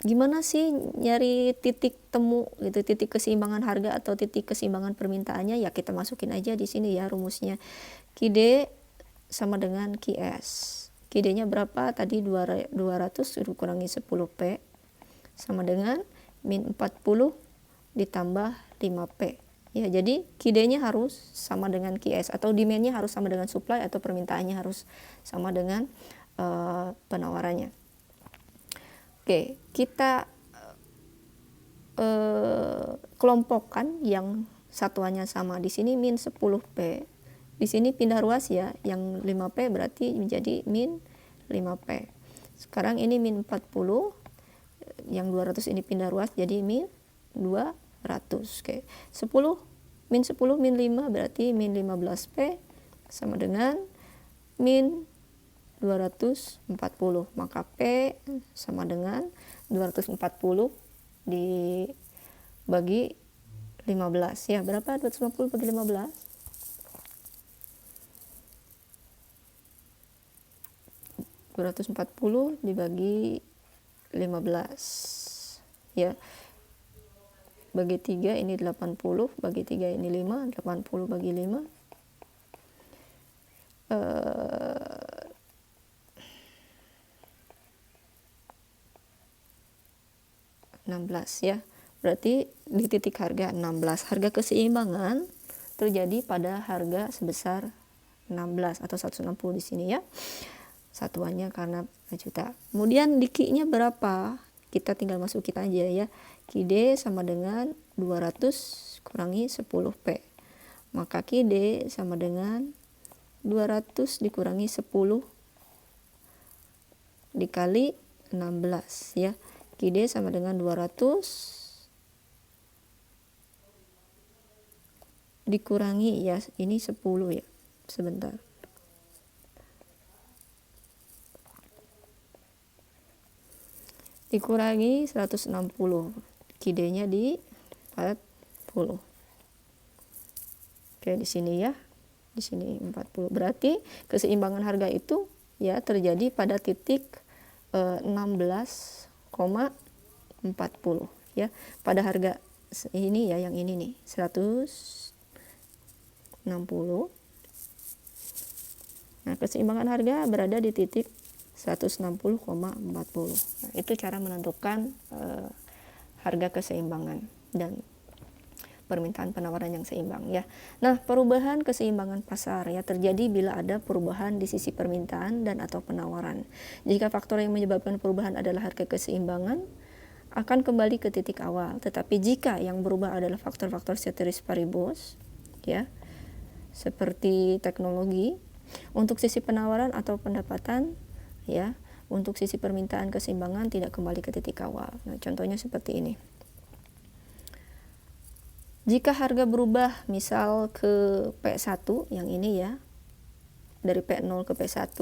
Gimana sih nyari titik temu gitu, titik keseimbangan harga atau titik keseimbangan permintaannya? Ya kita masukin aja di sini ya rumusnya. QD sama dengan QS. QD-nya berapa? Tadi 200 dikurangi 10P sama dengan min 40 ditambah 5P. Ya, jadi QD-nya harus sama dengan QS atau demand-nya harus sama dengan supply atau permintaannya harus sama dengan penawarannya. Oke, kita kelompokkan yang satuannya sama. Di sini min 10P. Di sini pindah ruas ya, yang 5P berarti menjadi min 5P. Sekarang ini min 40, yang 200 ini pindah ruas jadi min 200. Oke. 10 min 5 berarti min 15P sama dengan min 240. Maka P sama dengan 240 dibagi 15 ya. Berapa 250 bagi 15? 240 dibagi 15 ya, bagi 3 ini 80, bagi 3 ini 5, 80 bagi 5 16 ya. Berarti di titik harga 16, harga keseimbangan terjadi pada harga sebesar 16 atau 160 di sini ya. Satuannya karena juta. Kemudian di Q-nya berapa? Kita tinggal masukin aja ya. QD sama dengan 200 kurangi 10P. Maka QD sama dengan 200 dikurangi 10 dikali 16 ya. QD sama dengan 200 dikurangi ya, ini 10 ya. Sebentar. Dikurangi 160, QD-nya di 40. Oke, di sini ya. Di sini 40. Berarti keseimbangan harga itu ya terjadi pada titik 16,40 ya. Pada harga ini ya, yang ini nih 160. Nah, keseimbangan harga berada di titik 160,40. Nah, itu cara menentukan harga keseimbangan dan permintaan penawaran yang seimbang ya. Nah, perubahan keseimbangan pasar ya terjadi bila ada perubahan di sisi permintaan dan atau penawaran. Jika faktor yang menyebabkan perubahan adalah harga keseimbangan, akan kembali ke titik awal. Tetapi jika yang berubah adalah faktor-faktor ceteris paribus ya, seperti teknologi, untuk sisi penawaran atau pendapatan ya, untuk sisi permintaan keseimbangan tidak kembali ke titik awal. Nah, contohnya seperti ini. Jika harga berubah misal ke P1 yang ini ya, dari P0 ke P1,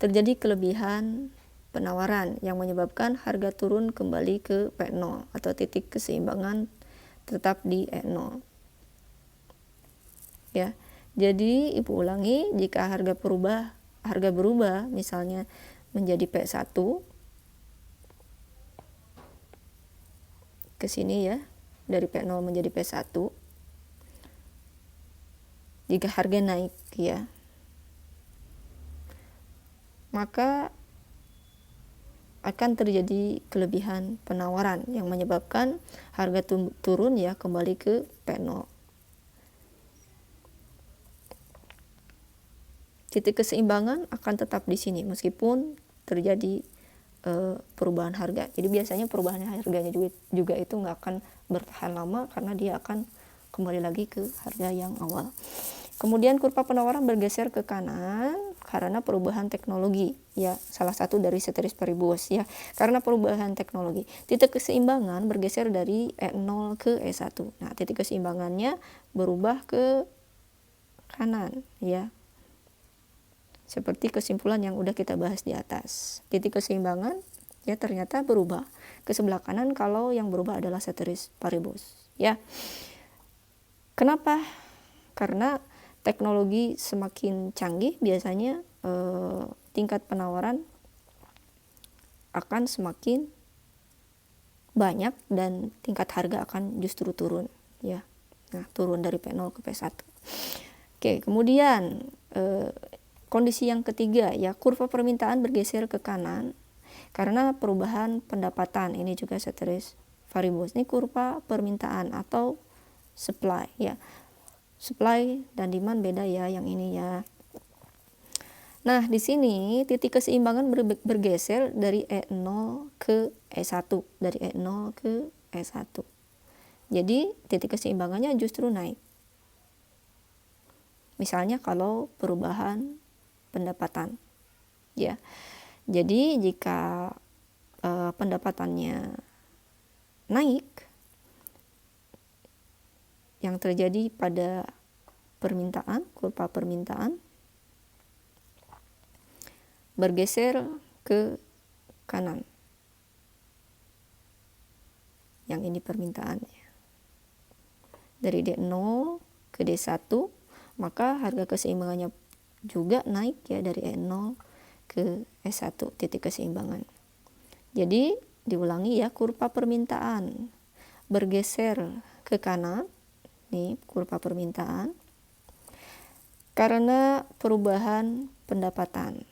terjadi kelebihan penawaran yang menyebabkan harga turun kembali ke P0 atau titik keseimbangan tetap di E0 ya. Jadi ibu ulangi, jika harga berubah misalnya menjadi P1 ke sini ya, dari P0 menjadi P1, jika harga naik ya, maka akan terjadi kelebihan penawaran yang menyebabkan harga turun ya kembali ke P0. Titik keseimbangan akan tetap di sini meskipun terjadi perubahan harga. Jadi biasanya perubahan harganya juga itu nggak akan bertahan lama karena dia akan kembali lagi ke harga yang awal. Kemudian kurva penawaran bergeser ke kanan karena perubahan teknologi, ya, salah satu dari ceteris paribus, ya, karena perubahan teknologi. Titik keseimbangan bergeser dari E0 ke E1. Nah, titik keseimbangannya berubah ke kanan, ya. Seperti kesimpulan yang udah kita bahas di atas. Titik keseimbangan, ya, ternyata berubah ke sebelah kanan kalau yang berubah adalah ceteris paribus, ya. Kenapa? Karena teknologi semakin canggih, biasanya tingkat penawaran akan semakin banyak dan tingkat harga akan justru turun, ya. Nah, turun dari P0 ke P1. Oke, kemudian kondisi yang ketiga, ya, kurva permintaan bergeser ke kanan karena perubahan pendapatan. Ini juga ceteris paribus. Ini kurva permintaan atau supply, ya. Supply dan demand beda, ya, yang ini, ya. Nah, di sini titik keseimbangan bergeser dari E0 ke E1, dari E0 ke E1. Jadi titik keseimbangannya justru naik. Misalnya kalau perubahan pendapatan, ya. Jadi jika pendapatannya naik, yang terjadi pada permintaan, kurva permintaan bergeser ke kanan. Yang ini permintaannya. Dari D0 ke D1, maka harga keseimbangannya juga naik, ya, dari E0 ke E1, titik keseimbangan. Jadi diulangi, ya, kurva permintaan bergeser ke kanan. Nih, kurva permintaan karena perubahan pendapatan,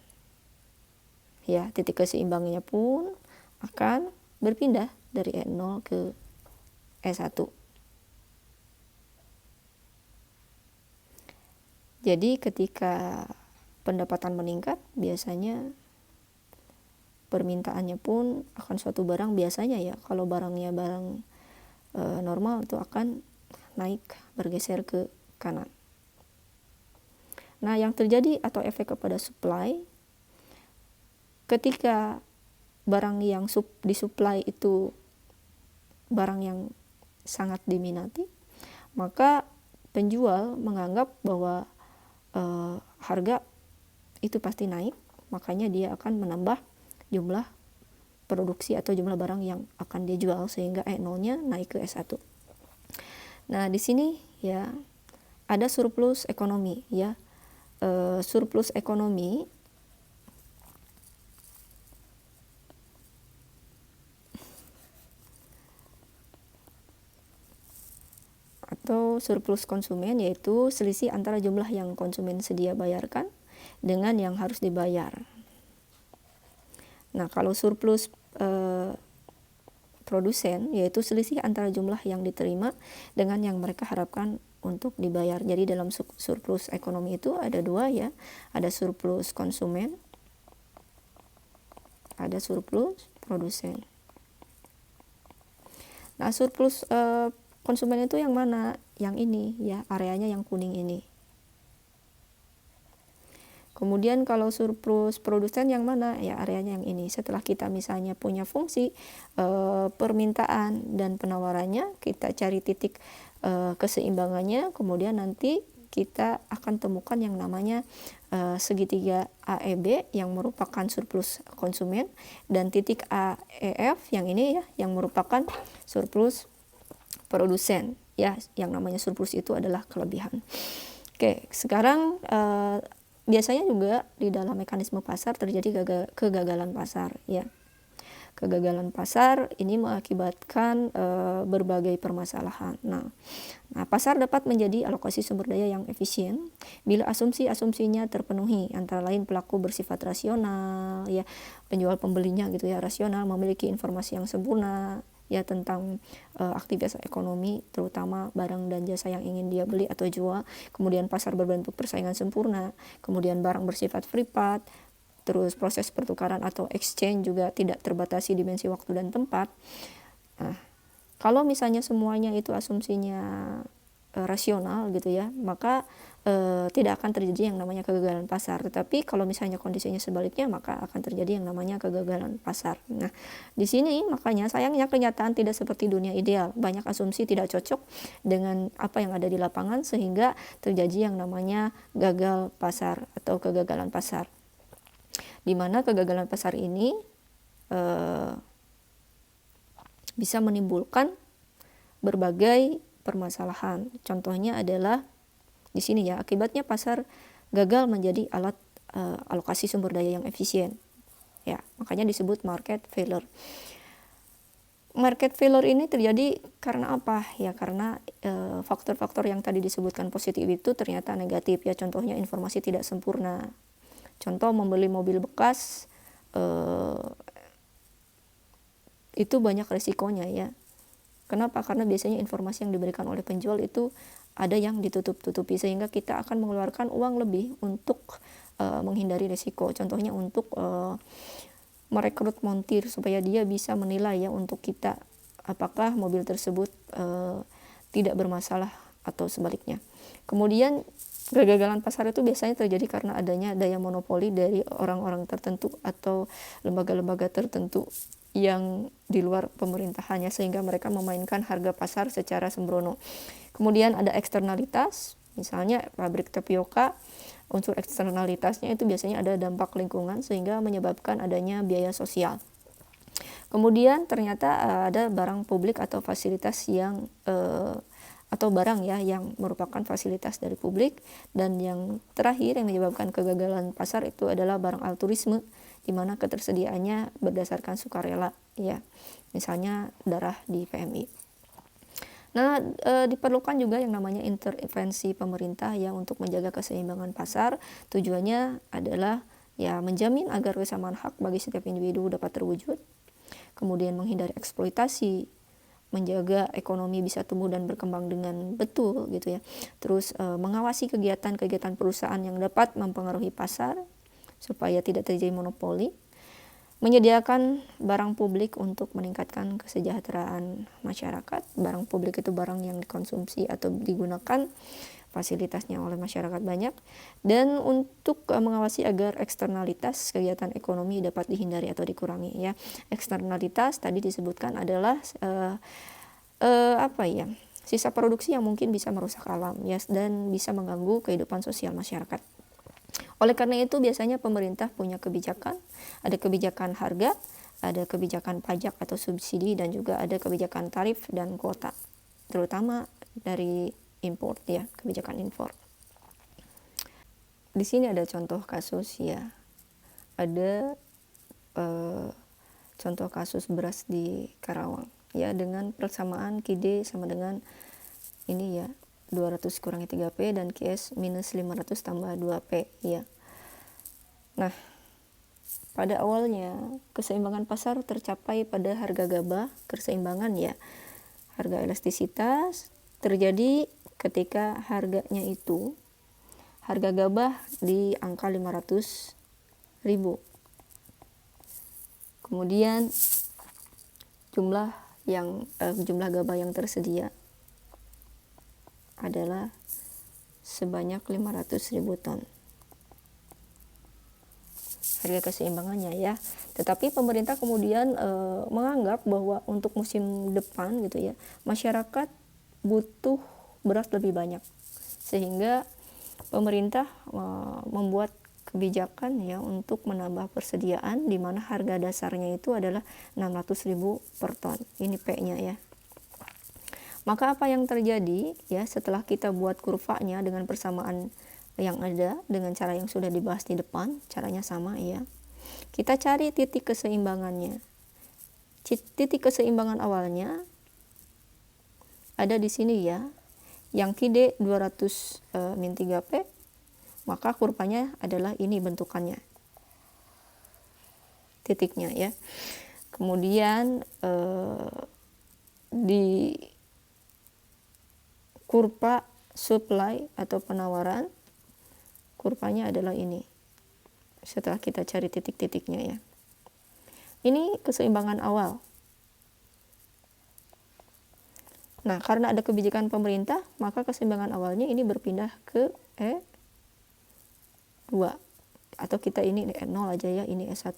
ya, titik keseimbangannya pun akan berpindah dari E0 ke E1. Jadi ketika pendapatan meningkat, biasanya permintaannya pun akan suatu barang, biasanya, ya, kalau barangnya barang normal itu akan naik, bergeser ke kanan. Nah, yang terjadi atau efek kepada supply, ketika barang yang disuplai itu barang yang sangat diminati, maka penjual menganggap bahwa harga itu pasti naik, makanya dia akan menambah jumlah produksi atau jumlah barang yang akan dia jual, sehingga E0-nya naik ke S1. Nah, di sini, ya, ada surplus ekonomi, ya. Surplus ekonomi atau surplus konsumen, yaitu selisih antara jumlah yang konsumen sedia bayarkan dengan yang harus dibayar. Nah, kalau surplus produsen, yaitu selisih antara jumlah yang diterima dengan yang mereka harapkan untuk dibayar. Jadi dalam surplus ekonomi itu ada dua, ya, ada surplus konsumen, ada surplus produsen. Nah, surplus konsumen itu yang mana? Yang ini, ya, areanya yang kuning ini. Kemudian kalau surplus produsen yang mana? Ya, areanya yang ini. Setelah kita misalnya punya fungsi permintaan dan penawarannya, kita cari titik keseimbangannya, kemudian nanti kita akan temukan yang namanya segitiga AEB yang merupakan surplus konsumen, dan titik AEF yang ini, ya, yang merupakan surplus produsen, ya, yang namanya surplus itu adalah kelebihan. Oke, sekarang biasanya juga di dalam mekanisme pasar terjadi kegagalan pasar, ya. Kegagalan pasar ini mengakibatkan berbagai permasalahan. Nah, pasar dapat menjadi alokasi sumber daya yang efisien bila asumsi-asumsinya terpenuhi, antara lain pelaku bersifat rasional, ya, penjual pembelinya gitu, ya, rasional, memiliki informasi yang sempurna, ya, tentang aktivitas ekonomi, terutama barang dan jasa yang ingin dia beli atau jual. Kemudian pasar berbentuk persaingan sempurna, kemudian barang bersifat free part, terus proses pertukaran atau exchange juga tidak terbatasi dimensi waktu dan tempat. Nah, kalau misalnya semuanya itu asumsinya rasional gitu ya, maka tidak akan terjadi yang namanya kegagalan pasar. Tetapi kalau misalnya kondisinya sebaliknya, maka akan terjadi yang namanya kegagalan pasar. Nah, di sini makanya sayangnya kenyataan tidak seperti dunia ideal. Banyak asumsi tidak cocok dengan apa yang ada di lapangan sehingga terjadi yang namanya gagal pasar atau kegagalan pasar. Di mana kegagalan pasar ini bisa menimbulkan berbagai permasalahan. Contohnya adalah di sini ya, akibatnya pasar gagal menjadi alat alokasi sumber daya yang efisien. Ya, makanya disebut market failure. Market failure ini terjadi karena apa? Ya karena faktor-faktor yang tadi disebutkan positif itu ternyata negatif ya. Contohnya informasi tidak sempurna. Contoh membeli mobil bekas itu banyak resikonya ya. Kenapa? Karena biasanya informasi yang diberikan oleh penjual itu ada yang ditutup-tutupi sehingga kita akan mengeluarkan uang lebih untuk menghindari risiko. Contohnya untuk merekrut montir supaya dia bisa menilai ya untuk kita apakah mobil tersebut tidak bermasalah atau sebaliknya. Kemudian kegagalan pasar itu biasanya terjadi karena adanya daya monopoli dari orang-orang tertentu atau lembaga-lembaga tertentu yang di luar pemerintahannya sehingga mereka memainkan harga pasar secara sembrono. Kemudian ada eksternalitas, misalnya pabrik tapioka, unsur eksternalitasnya itu biasanya ada dampak lingkungan sehingga menyebabkan adanya biaya sosial. Kemudian ternyata ada barang publik atau fasilitas yang atau barang ya yang merupakan fasilitas dari publik. Dan yang terakhir yang menyebabkan kegagalan pasar itu adalah barang altruisme, di mana ketersediaannya berdasarkan sukarela ya, misalnya darah di PMI. Nah, diperlukan juga yang namanya intervensi pemerintah ya untuk menjaga keseimbangan pasar. Tujuannya adalah ya menjamin agar kesamaan hak bagi setiap individu dapat terwujud. Kemudian menghindari eksploitasi, menjaga ekonomi bisa tumbuh dan berkembang dengan betul gitu ya. Terus mengawasi kegiatan-kegiatan perusahaan yang dapat mempengaruhi pasar supaya tidak terjadi monopoli. Menyediakan barang publik untuk meningkatkan kesejahteraan masyarakat. Barang publik itu barang yang dikonsumsi atau digunakan fasilitasnya oleh masyarakat banyak. Dan untuk mengawasi agar eksternalitas kegiatan ekonomi dapat dihindari atau dikurangi ya. Eksternalitas tadi disebutkan adalah sisa produksi yang mungkin bisa merusak alam ya dan bisa mengganggu kehidupan sosial masyarakat. Oleh karena itu biasanya pemerintah punya kebijakan, ada kebijakan harga, ada kebijakan pajak atau subsidi, dan juga ada kebijakan tarif dan kuota, terutama dari import ya, kebijakan import. Di sini ada contoh kasus ya, ada contoh kasus beras di Karawang ya, dengan persamaan KID sama dengan ini ya, 200 kurangi 3P dan QS minus 500 tambah 2P ya. Nah, pada awalnya keseimbangan pasar tercapai pada harga gabah, keseimbangan ya. Harga elastisitas terjadi ketika harganya itu, harga gabah di angka 500.000. Kemudian jumlah gabah yang tersedia adalah sebanyak 500.000 ton. Harga keseimbangannya ya. Tetapi pemerintah kemudian menganggap bahwa untuk musim depan gitu ya, masyarakat butuh beras lebih banyak. Sehingga pemerintah membuat kebijakan ya untuk menambah persediaan, di mana harga dasarnya itu adalah 600.000 per ton. Ini P-nya ya. Maka apa yang terjadi ya setelah kita buat kurvanya dengan persamaan yang ada dengan cara yang sudah dibahas di depan, caranya sama ya. Kita cari titik keseimbangannya. Titik keseimbangan awalnya ada di sini ya. Yang KID 200 min 3P, maka kurvanya adalah ini bentukannya. Titiknya ya. Kemudian di kurva supply atau penawaran, kurvanya adalah ini. Setelah kita cari titik-titiknya ya. Ini keseimbangan awal. Nah, karena ada kebijakan pemerintah, maka keseimbangan awalnya ini berpindah ke E2. Atau kita ini E0 aja ya, ini E1.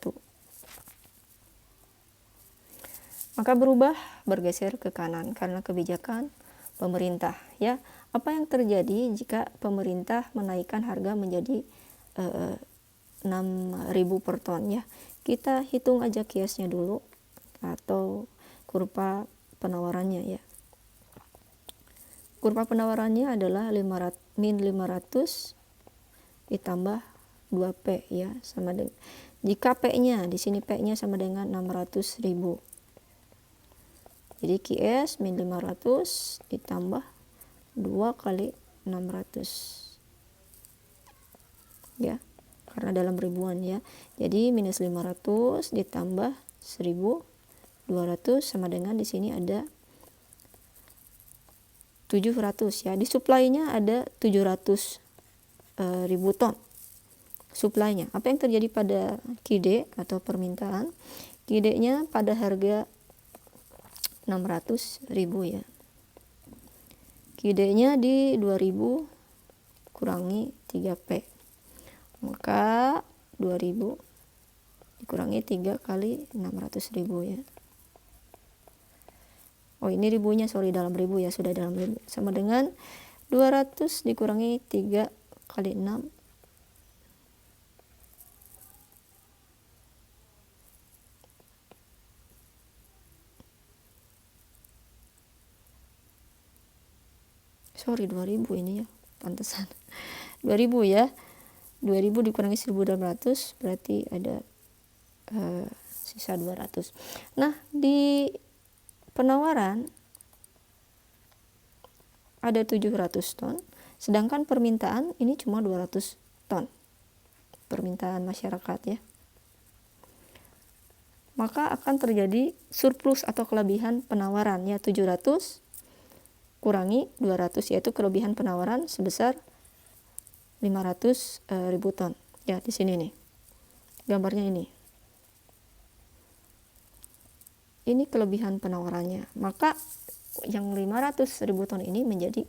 Maka berubah, bergeser ke kanan karena kebijakan pemerintah ya. Apa yang terjadi jika pemerintah menaikkan harga menjadi 6.000 per ton ya. Kita hitung aja kiasnya dulu atau kurva penawarannya ya. Kurva penawarannya adalah min 500 ditambah 2P ya, sama dengan, jika P-nya di sini P-nya sama dengan 600.000. Jadi QS min 500 ditambah 2 kali 600 ya, karena dalam ribuan ya. Jadi minus 500 ditambah 1.200 sama dengan di sini ada 700 ya. Di supply-nya ada 700.000 ton supply-nya. Apa yang terjadi pada KID atau permintaan? KID-nya pada harga 600.000 ya. KID-nya di 2000 kurangi 3P. Maka 2000 dikurangi 3 kali 600.000 ya. Oh, ini ribunya, sorry, dalam ribu ya, sudah dalam ribu. Sama dengan 200 dikurangi 3 kali 6. Sorry, 2000 ini ya, pantesan. 2000 ya. 2000 dikurangi 1.800 berarti ada sisa 200. Nah, di penawaran ada 700 ton, sedangkan permintaan ini cuma 200 ton. Permintaan masyarakat ya. Maka akan terjadi surplus atau kelebihan penawaran ya, 700 kurangi 200 yaitu kelebihan penawaran sebesar 500.000 ton. Ya, di sini nih. Gambarnya ini. Ini kelebihan penawarannya. Maka yang 500.000 ton ini menjadi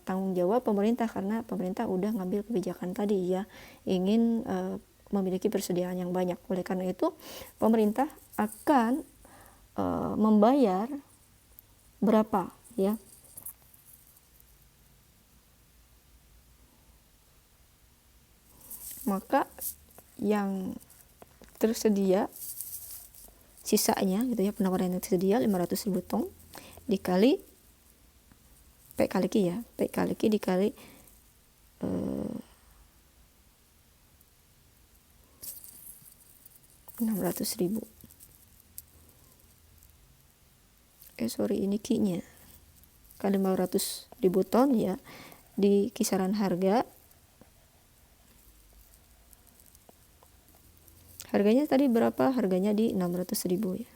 tanggung jawab pemerintah, karena pemerintah udah ngambil kebijakan tadi ya, ingin memiliki persediaan yang banyak. Oleh karena itu pemerintah akan membayar berapa ya. Maka yang tersedia sisanya gitu ya, penawaran yang tersedia 500.000 ton dikali P kali Q ya, P kali Q dikali 600.000. Sorry, ini Q-nya kali 500.000 ton ya, di kisaran harga. Harganya tadi berapa? Harganya di 600.000 ya.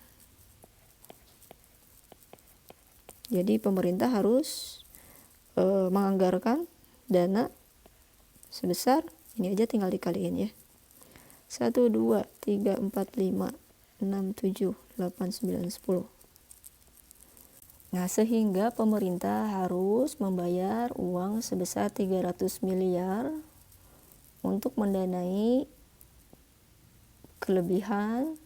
Jadi pemerintah harus menganggarkan dana sebesar ini aja, tinggal dikaliin ya. 1, 2, 3, 4, 5, 6, 7, 8, 9, 10. Nah, sehingga pemerintah harus membayar uang sebesar 300 miliar untuk mendanai kelebihan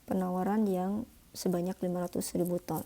penawaran yang sebanyak 500.000 ton.